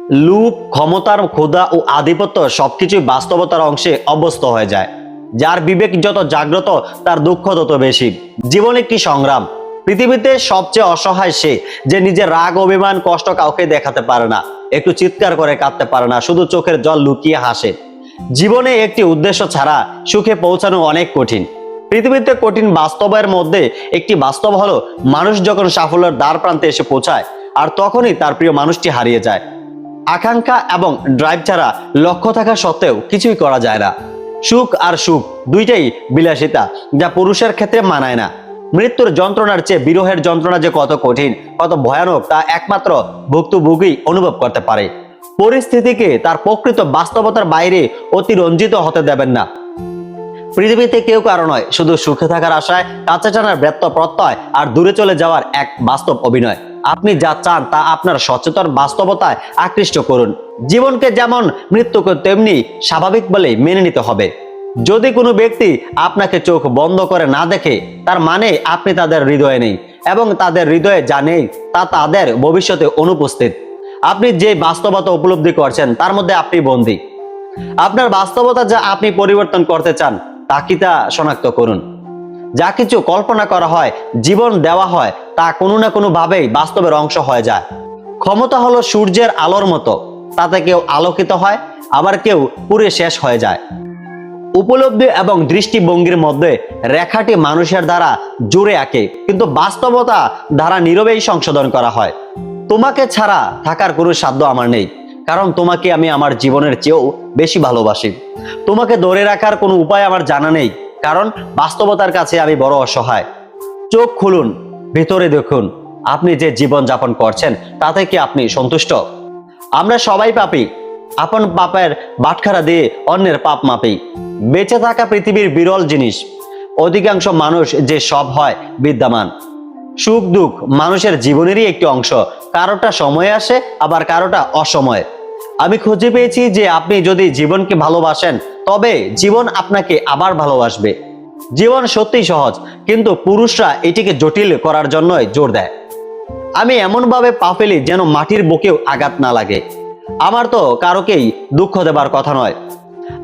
লোভ, ক্ষমতার ক্ষুধা ও আধিপত্য সবকিছুই বাস্তবতার অংশে অভ্যস্ত হয়ে যায়। যার বিবেক যত জাগ্রত তার দুঃখ তত বেশি। জীবন একটি সংগ্রাম। পৃথিবীতে সবচেয়ে অসহায় সে যে নিজের রাগ, অভিমান, কষ্ট কাউকে দেখাতে পারে না, একটু চিৎকার করে কাঁদতে পারে না, শুধু চোখের জল লুকিয়ে হাসে। জীবনে একটি উদ্দেশ্য ছাড়া সুখে পৌঁছানো অনেক কঠিন। পৃথিবীতে কঠিন বাস্তবের মধ্যে একটি বাস্তব হলো, মানুষ যখন সাফল্যের দ্বার প্রান্তে এসে পৌঁছায় আর তখনই তার প্রিয় মানুষটি হারিয়ে যায়। আকাঙ্ক্ষা এবং ড্রাইভ ছাড়া লক্ষ্য থাকা সত্ত্বেও কিছুই করা যায় না। সুখ আর সুখ দুইটাই বিলাসিতা, যা পুরুষের ক্ষেত্রে মানায় না। মৃত্যুর যন্ত্রণার চেয়ে বিরহের যন্ত্রণা যে কত কঠিন, কত ভয়ানক তা একমাত্র ভুক্তভোগী অনুভব করতে পারে। পরিস্থিতিকে তার প্রকৃত বাস্তবতার বাইরে অতিরঞ্জিত হতে দেবেন না। পৃথিবীতে কেউ কারো নয়, শুধু সুখে থাকার আশায় কাছে টানার ব্যর্থ প্রত্যয় আর দূরে চলে যাওয়ার এক বাস্তব অভিনয়। আপনি যা চান তা আপনার সচেতন বাস্তবতায় আকৃষ্ট করুন। জীবনকে যেমন মৃত্যুকে তেমনি স্বাভাবিক বলে মেনে নিতে হবে। যদি কোনো ব্যক্তি আপনাকে চোখ বন্ধ করে না দেখে, তার মানে আপনি তাদের হৃদয়ে নেই, এবং তাদের হৃদয়ে যা নেই তা তাদের ভবিষ্যতে অনুপস্থিত। আপনি যে বাস্তবতা উপলব্ধি করছেন তার মধ্যে আপনি বন্দী। আপনার বাস্তবতা যা আপনি পরিবর্তন করতে চান তা কি তা শনাক্ত করুন। যা কিছু কল্পনা করা হয়, জীবন দেওয়া হয়, তা কোনো না কোনো ভাবেই বাস্তবের অংশ হয়ে যায়। ক্ষমতা হলো সূর্যের আলোর মতো, তাতে কেউ আলোকিত হয়, আবার কেউ পুড়ে শেষ হয়ে যায়। উপলব্ধি এবং দৃষ্টিভঙ্গির মধ্যে রেখাটি মানুষের দ্বারা জুড়ে আঁকে, কিন্তু বাস্তবতা দ্বারা নীরবেই সংশোধন করা হয়। তোমাকে ছাড়া থাকার কোনো সাধ্য আমার নেই, কারণ তোমাকে আমি আমার জীবনের চেয়েও বেশি ভালোবাসি। তোমাকে ধরে রাখার কোনো উপায় আমার জানা নেই, কারণ বাস্তবতার কাছে আমি বড় অসহায়। চোখ খুলুন, ভিতরে দেখুন, আপনি যে জীবন যাপন করছেন তাতে কি আপনি সন্তুষ্ট? আমরা সবাই পাপী, আপন পাপের বাটখারা দিয়ে অন্যের পাপ মাপি। বেঁচে থাকা পৃথিবীর বিরল জিনিস। অধিকাংশ মানুষ যে সব হয় বিদ্যমান। সুখ দুঃখ মানুষের জীবনেরই একটি অংশ, কারোটা সময়ে আসে, আবার কারোটা অসময়ে। আমি খুঁজে পেয়েছি যে আপনি যদি জীবনকে ভালোবাসেন তবে জীবন আপনাকে আবার ভালোবাসবে। জীবন সত্যিই সহজ, কিন্তু পুরুষরা এটিকে জটিল করার জন্যই জোর দেয়। আমি এমনভাবে পা ফেলি যেন মাটির বুকেও আঘাত না লাগে। আমার তো কারোকেই দুঃখ দেবার কথা নয়।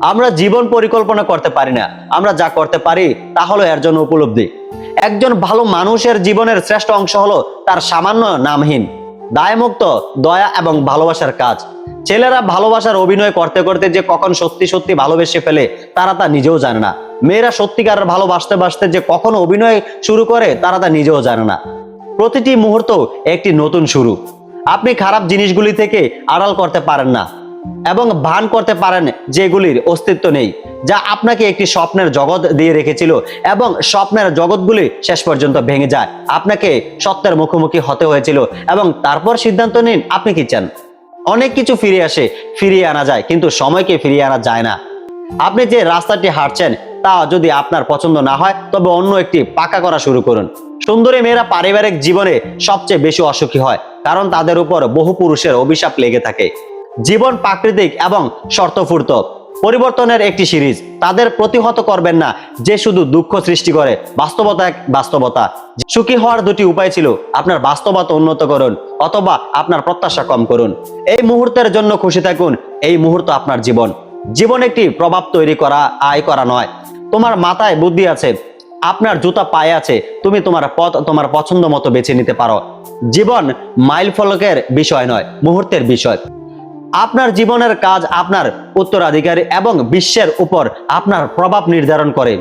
আমরা জীবন পরিকল্পনা করতে পারি না, আমরা যা করতে পারি তা হলো এর জন্য উপলব্ধি। একজন ভালো মানুষের জীবনের শ্রেষ্ঠ অংশ হলো তার সামান্য নামহীন দায়মুক্ত দয়া এবং ভালোবাসার কাজ। ছেলেরা ভালোবাসার অভিনয় করতে করতে যে কখন সত্যি সত্যি ভালোবেসে ফেলে তারা তা নিজেও জানে না। মেয়েরা সত্যিকারের ভালোবাসতে বাসতে যে কখন অভিনয় শুরু করে তারা তা নিজেও জানে না। প্রতিটি মুহূর্ত একটি নতুন শুরু। আপনি খারাপ জিনিসগুলি থেকে আড়াল করতে পারেন না এবং ভান করতে পারেন যেগুলির অস্তিত্ব নেই, যা আপনাকে একটি স্বপ্নের জগৎ দিয়ে রেখেছিল, এবং স্বপ্নের জগৎগুলি শেষ পর্যন্ত ভেঙে যায়। আপনাকে সত্যের মুখোমুখি হতে হয়েছিল, এবং তারপর সিদ্ধান্ত নিন আপনি কি চান। অনেক কিছু ফিরে আসে, ফিরিয়ে আনা যায়, কিন্তু সময়কে ফিরিয়ে আনা যায় না। আপনি যে রাস্তাটি হাঁটছেন তা যদি আপনার পছন্দ না হয় তবে অন্য একটি পাকা করা শুরু করুন। সুন্দরী মেয়েরা পারিবারিক জীবনে সবচেয়ে বেশি অসুখী হয়, কারণ তাদের উপর বহু পুরুষের অভিশাপ লেগে থাকে। জীবন প্রাকৃতিক এবং শর্তপূর্ত পরিবর্তনের একটি সিরিজ। তাদের প্রতিহত করবেন না যে শুধু দুঃখ সৃষ্টি করে। বাস্তবতা এক বাস্তবতা। সুখী হওয়ার দুটি উপায় ছিল, আপনার বাস্তবতা উন্নত করুন অথবা আপনার প্রত্যাশা কম করুন। এই মুহূর্তের জন্য খুশি থাকুন। এই মুহূর্ত আপনার জীবন। জীবন একটি প্রভাব তৈরি করা, আয় করা নয়। তোমার মাথায় বুদ্ধি আছে, আপনার জুতা পায়ে আছে, তুমি তোমার পথ তোমার পছন্দ মতো বেছে নিতে পারো। জীবন মাইল ফলকের বিষয় নয়, মুহূর্তের বিষয়। আপনার জীবনের কাজ আপনার উত্তরাধিকারী এবং বিশ্বের উপর আপনার প্রভাব নির্ধারণ করে।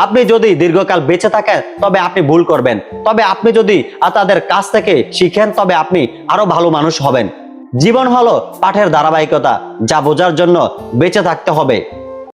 আপনি যদি দীর্ঘকাল বেঁচে থাকেন তবে আপনি ভুল করবেন, তবে আপনি যদি তাদের কাছ থেকে শিখেন তবে আপনি আরো ভালো মানুষ হবেন। জীবন হলো পাঠের ধারাবাহিকতা, যা বোঝার জন্য বেঁচে থাকতে হবে।